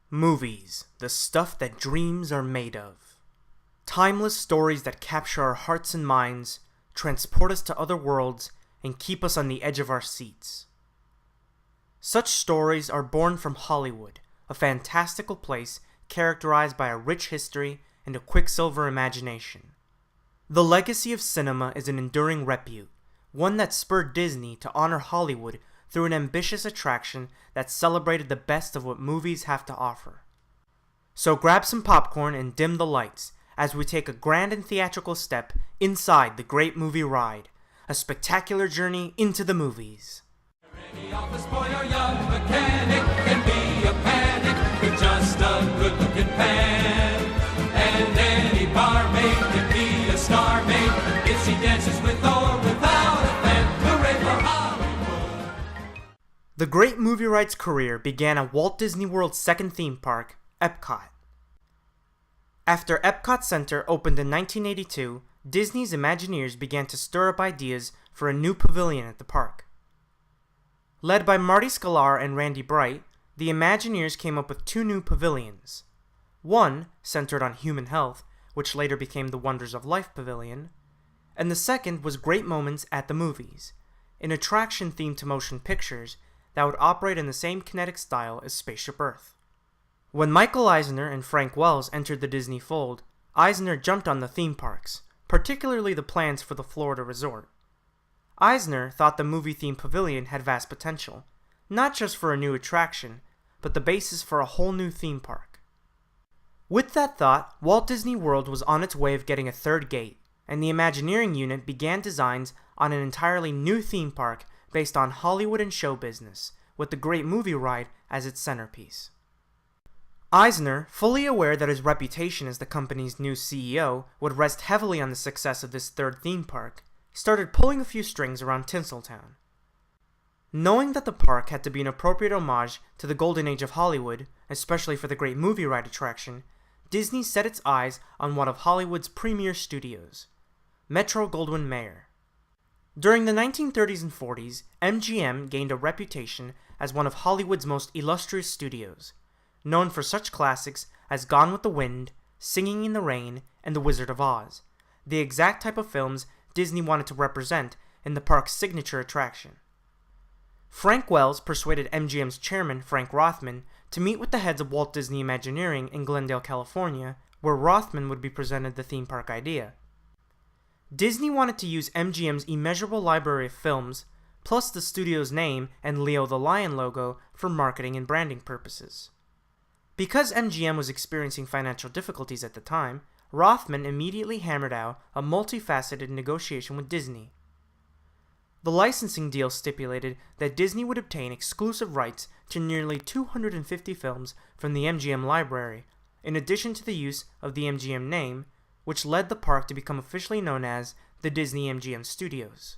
Movies, the stuff that dreams are made of. Timeless stories that capture our hearts and minds, transport us to other worlds, and keep us on the edge of our seats. Such stories are born from Hollywood, a fantastical place characterized by a rich history and a quicksilver imagination. The legacy of cinema is an enduring repute, one that spurred Disney to honor Hollywood through an ambitious attraction that celebrated the best of what movies have to offer. So grab some popcorn and dim the lights as we take a grand and theatrical step inside the Great Movie Ride, a spectacular journey into the movies. Any office boy or young mechanic can be a panic with just a good-looking pan. And any barmaid can be a star maid if she dances with or without a fan. Hooray for Hollywood! The Great Movie Ride's career began at Walt Disney World's second theme park, Epcot. After Epcot Center opened in 1982, Disney's Imagineers began to stir up ideas for a new pavilion at the park. Led by Marty Sklar and Randy Bright, the Imagineers came up with two new pavilions. One centered on human health, which later became the Wonders of Life Pavilion, and the second was Great Moments at the Movies, an attraction themed to motion pictures that would operate in the same kinetic style as Spaceship Earth. When Michael Eisner and Frank Wells entered the Disney fold, Eisner jumped on the theme parks, particularly the plans for the Florida resort. Eisner thought the movie-themed pavilion had vast potential, not just for a new attraction, but the basis for a whole new theme park. With that thought, Walt Disney World was on its way of getting a third gate, and the Imagineering unit began designs on an entirely new theme park based on Hollywood and show business, with the Great Movie Ride as its centerpiece. Eisner, fully aware that his reputation as the company's new CEO would rest heavily on the success of this third theme park, started pulling a few strings around Tinseltown. Knowing that the park had to be an appropriate homage to the golden age of Hollywood, especially for the Great Movie Ride attraction, Disney set its eyes on one of Hollywood's premier studios, Metro-Goldwyn-Mayer. During the 1930s and 40s, MGM gained a reputation as one of Hollywood's most illustrious studios, known for such classics as Gone with the Wind, Singing in the Rain, and The Wizard of Oz, the exact type of films Disney wanted to represent in the park's signature attraction. Frank Wells persuaded MGM's chairman, Frank Rothman, to meet with the heads of Walt Disney Imagineering in Glendale, California, where Rothman would be presented the theme park idea. Disney wanted to use MGM's immeasurable library of films, plus the studio's name and Leo the Lion logo for marketing and branding purposes. Because MGM was experiencing financial difficulties at the time, Rothman immediately hammered out a multifaceted negotiation with Disney. The licensing deal stipulated that Disney would obtain exclusive rights to nearly 250 films from the MGM library, in addition to the use of the MGM name, which led the park to become officially known as the Disney MGM Studios.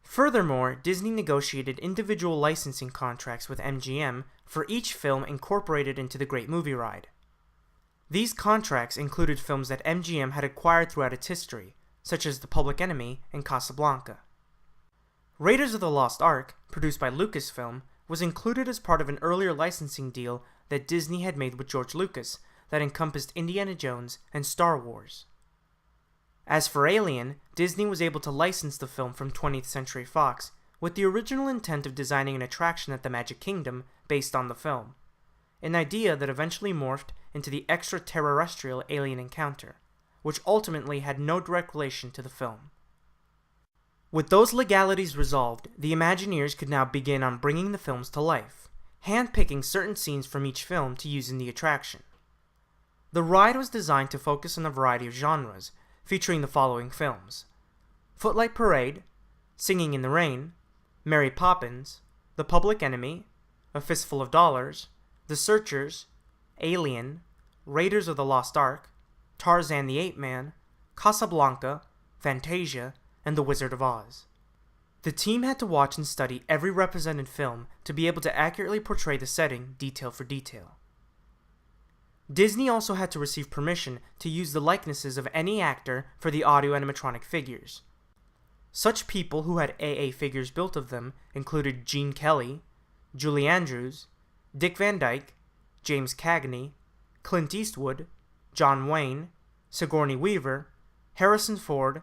Furthermore, Disney negotiated individual licensing contracts with MGM for each film incorporated into the Great Movie Ride. These contracts included films that MGM had acquired throughout its history, such as The Public Enemy and Casablanca. Raiders of the Lost Ark, produced by Lucasfilm, was included as part of an earlier licensing deal that Disney had made with George Lucas that encompassed Indiana Jones and Star Wars. As for Alien, Disney was able to license the film from 20th Century Fox with the original intent of designing an attraction at the Magic Kingdom based on the film, an idea that eventually morphed into the extraterrestrial alien encounter, which ultimately had no direct relation to the film. With those legalities resolved, the Imagineers could now begin on bringing the films to life, handpicking certain scenes from each film to use in the attraction. The ride was designed to focus on a variety of genres, featuring the following films: Footlight Parade, Singing in the Rain, Mary Poppins, The Public Enemy, A Fistful of Dollars, The Searchers, Alien, Raiders of the Lost Ark, Tarzan the Ape Man, Casablanca, Fantasia, and The Wizard of Oz. The team had to watch and study every represented film to be able to accurately portray the setting detail for detail. Disney also had to receive permission to use the likenesses of any actor for the audio animatronic figures. Such people who had AA figures built of them included Gene Kelly, Julie Andrews, Dick Van Dyke, James Cagney, Clint Eastwood, John Wayne, Sigourney Weaver, Harrison Ford,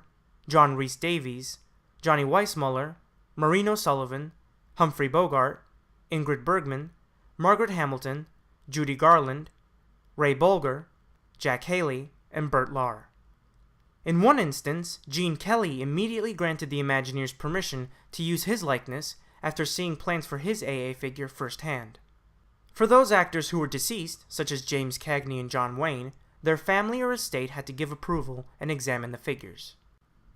John Rhys Davies, Johnny Weissmuller, Maureen O'Sullivan, Humphrey Bogart, Ingrid Bergman, Margaret Hamilton, Judy Garland, Ray Bolger, Jack Haley, and Burt Lahr. In one instance, Gene Kelly immediately granted the Imagineers permission to use his likeness after seeing plans for his AA figure firsthand. For those actors who were deceased, such as James Cagney and John Wayne, their family or estate had to give approval and examine the figures.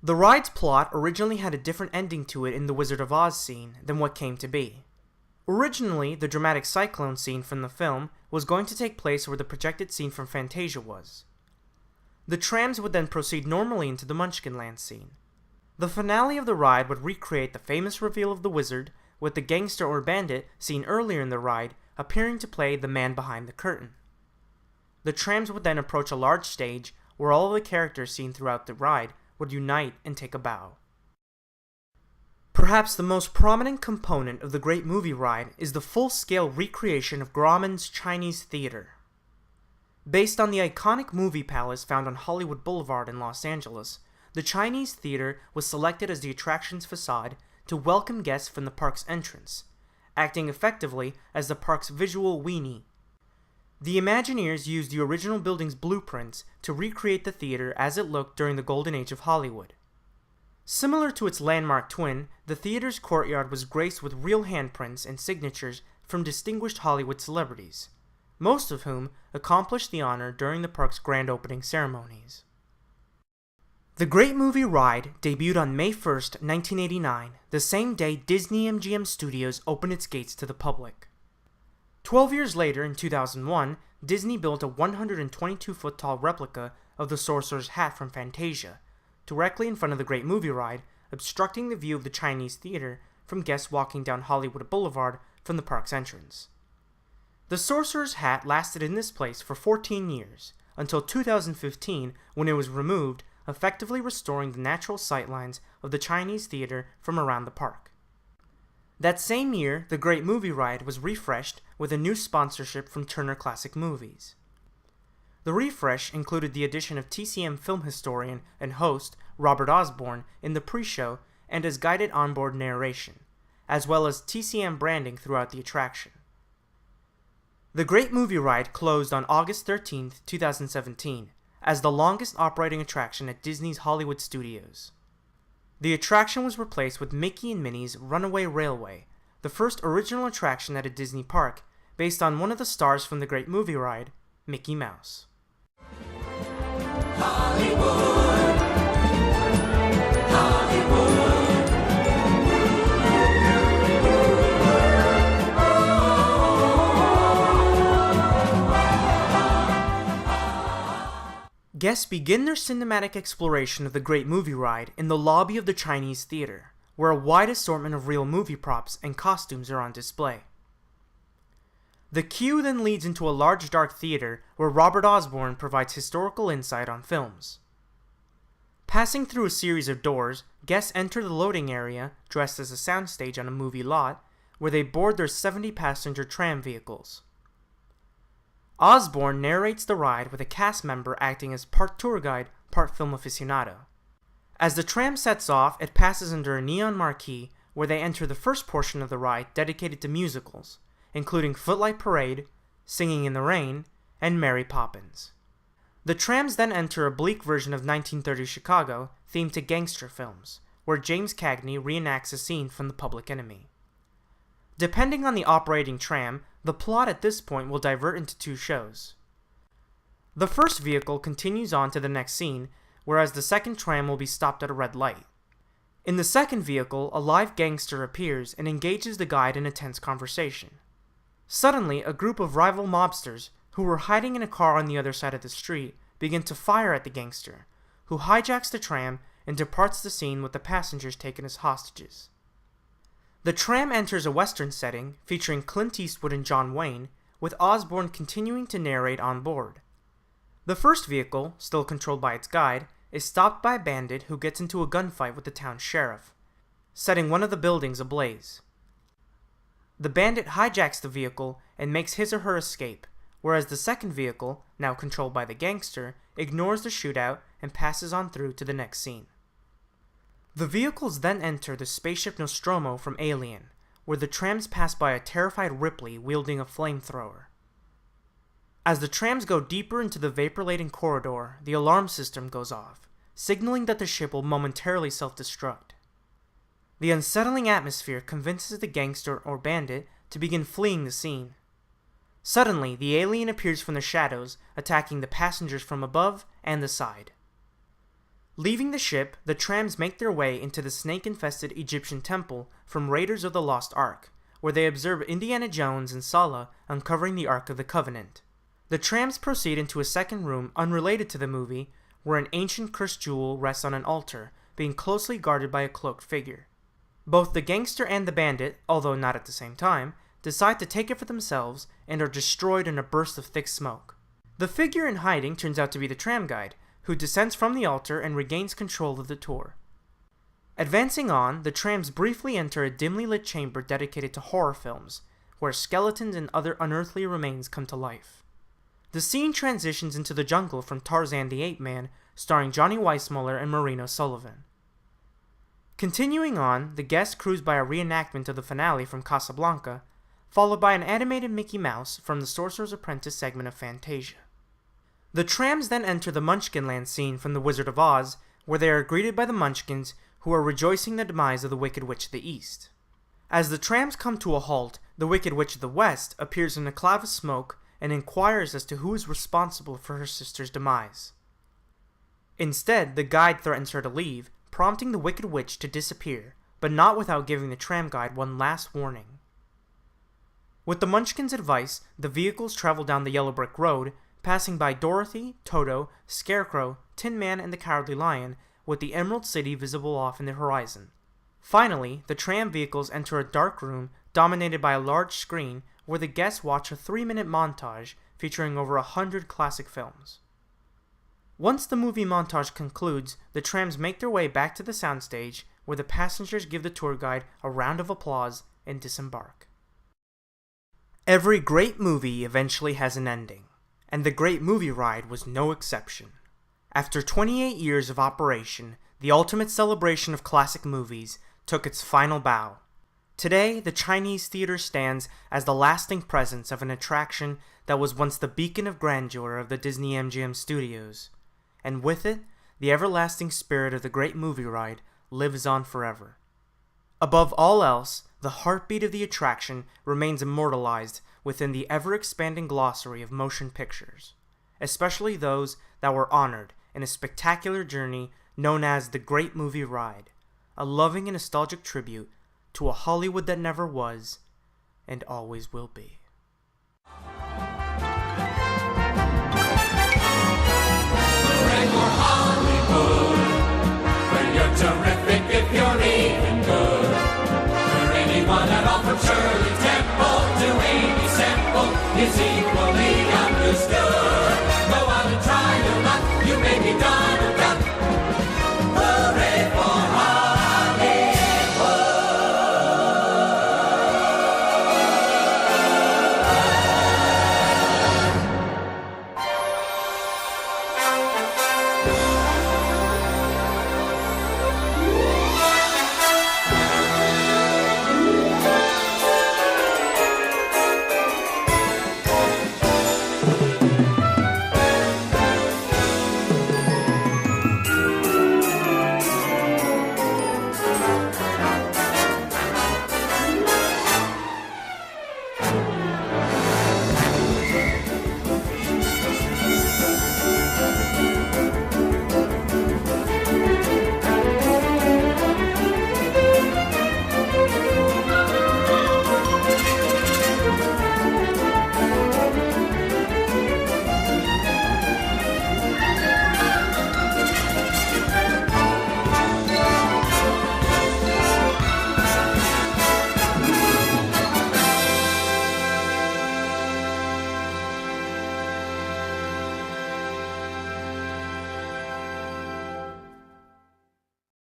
The ride's plot originally had a different ending to it in the Wizard of Oz scene than what came to be. Originally, the dramatic cyclone scene from the film was going to take place where the projected scene from Fantasia was. The trams would then proceed normally into the Munchkinland scene. The finale of the ride would recreate the famous reveal of the wizard, with the gangster or bandit seen earlier in the ride appearing to play the man behind the curtain. The trams would then approach a large stage where all of the characters seen throughout the ride would unite and take a bow. Perhaps the most prominent component of the Great Movie Ride is the full-scale recreation of Grauman's Chinese Theater. Based on the iconic movie palace found on Hollywood Boulevard in Los Angeles, the Chinese Theater was selected as the attraction's facade to welcome guests from the park's entrance, acting effectively as the park's visual weenie. The Imagineers used the original building's blueprints to recreate the theater as it looked during the golden age of Hollywood. Similar to its landmark twin, the theater's courtyard was graced with real handprints and signatures from distinguished Hollywood celebrities, most of whom accomplished the honor during the park's grand opening ceremonies. The Great Movie Ride debuted on May 1st, 1989, the same day Disney MGM Studios opened its gates to the public. 12 years later, in 2001, Disney built a 122-foot-tall replica of the Sorcerer's Hat from Fantasia, directly in front of the Great Movie Ride, obstructing the view of the Chinese Theater from guests walking down Hollywood Boulevard from the park's entrance. The Sorcerer's Hat lasted in this place for 14 years, until 2015 when it was removed, effectively restoring the natural sightlines of the Chinese Theater from around the park. That same year, the Great Movie Ride was refreshed with a new sponsorship from Turner Classic Movies. The refresh included the addition of TCM film historian and host Robert Osborne in the pre-show and as guided onboard narration, as well as TCM branding throughout the attraction. The Great Movie Ride closed on August 13, 2017, as the longest operating attraction at Disney's Hollywood Studios. The attraction was replaced with Mickey and Minnie's Runaway Railway, the first original attraction at a Disney park, based on one of the stars from the Great Movie Ride, Mickey Mouse. Hollywood, Hollywood. Guests begin their cinematic exploration of the Great Movie Ride in the lobby of the Chinese Theater, where a wide assortment of real movie props and costumes are on display. The queue then leads into a large dark theater where Robert Osborne provides historical insight on films. Passing through a series of doors, guests enter the loading area, dressed as a soundstage on a movie lot, where they board their 70-passenger tram vehicles. Osborne narrates the ride with a cast member acting as part tour guide, part film aficionado. As the tram sets off, it passes under a neon marquee where they enter the first portion of the ride dedicated to musicals, including Footlight Parade, Singing in the Rain, and Mary Poppins. The trams then enter a bleak version of 1930s Chicago themed to gangster films, where James Cagney reenacts a scene from The Public Enemy. Depending on the operating tram, the plot at this point will divert into two shows. The first vehicle continues on to the next scene, whereas the second tram will be stopped at a red light. In the second vehicle, a live gangster appears and engages the guide in a tense conversation. Suddenly, a group of rival mobsters, who were hiding in a car on the other side of the street, begin to fire at the gangster, who hijacks the tram and departs the scene with the passengers taken as hostages. The tram enters a western setting featuring Clint Eastwood and John Wayne, with Osborne continuing to narrate on board. The first vehicle, still controlled by its guide, is stopped by a bandit who gets into a gunfight with the town sheriff, setting one of the buildings ablaze. The bandit hijacks the vehicle and makes his or her escape, whereas the second vehicle, now controlled by the gangster, ignores the shootout and passes on through to the next scene. The vehicles then enter the spaceship Nostromo from Alien, where the trams pass by a terrified Ripley wielding a flamethrower. As the trams go deeper into the vapor-laden corridor, the alarm system goes off, signaling that the ship will momentarily self-destruct. The unsettling atmosphere convinces the gangster or bandit to begin fleeing the scene. Suddenly, the alien appears from the shadows, attacking the passengers from above and the side. Leaving the ship, the trams make their way into the snake-infested Egyptian temple from Raiders of the Lost Ark, where they observe Indiana Jones and Salah uncovering the Ark of the Covenant. The trams proceed into a second room unrelated to the movie, where an ancient cursed jewel rests on an altar, being closely guarded by a cloaked figure. Both the gangster and the bandit, although not at the same time, decide to take it for themselves and are destroyed in a burst of thick smoke. The figure in hiding turns out to be the tram guide, who descends from the altar and regains control of the tour. Advancing on, the trams briefly enter a dimly lit chamber dedicated to horror films, where skeletons and other unearthly remains come to life. The scene transitions into the jungle from Tarzan the Ape Man, starring Johnny Weissmuller and Marino Sullivan. Continuing on, the guest cruise by a reenactment of the finale from Casablanca, followed by an animated Mickey Mouse from the Sorcerer's Apprentice segment of Fantasia. The trams then enter the Munchkinland scene from The Wizard of Oz, where they are greeted by the Munchkins, who are rejoicing the demise of the Wicked Witch of the East. As the trams come to a halt, the Wicked Witch of the West appears in a cloud of smoke and inquires as to who is responsible for her sister's demise. Instead, the guide threatens her to leave, prompting the Wicked Witch to disappear, but not without giving the tram guide one last warning. With the Munchkins' advice, the vehicles travel down the yellow brick road, passing by Dorothy, Toto, Scarecrow, Tin Man, and the Cowardly Lion, with the Emerald City visible off in the horizon. Finally, the tram vehicles enter a dark room dominated by a large screen where the guests watch a 3-minute montage featuring over 100 classic films. Once the movie montage concludes, the trams make their way back to the soundstage where the passengers give the tour guide a round of applause and disembark. Every great movie eventually has an ending, and the Great Movie Ride was no exception. After 28 years of operation, the ultimate celebration of classic movies took its final bow. Today, the Chinese theater stands as the lasting presence of an attraction that was once the beacon of grandeur of the Disney MGM studios, and with it, the everlasting spirit of the Great Movie Ride lives on forever. Above all else, the heartbeat of the attraction remains immortalized within the ever-expanding glossary of motion pictures, especially those that were honored in a spectacular journey known as the Great Movie Ride, a loving and nostalgic tribute to a Hollywood that never was and always will be. Where you're terrific if you're even good. Where anyone at all from Shirley Temple to Amy Semple is equal.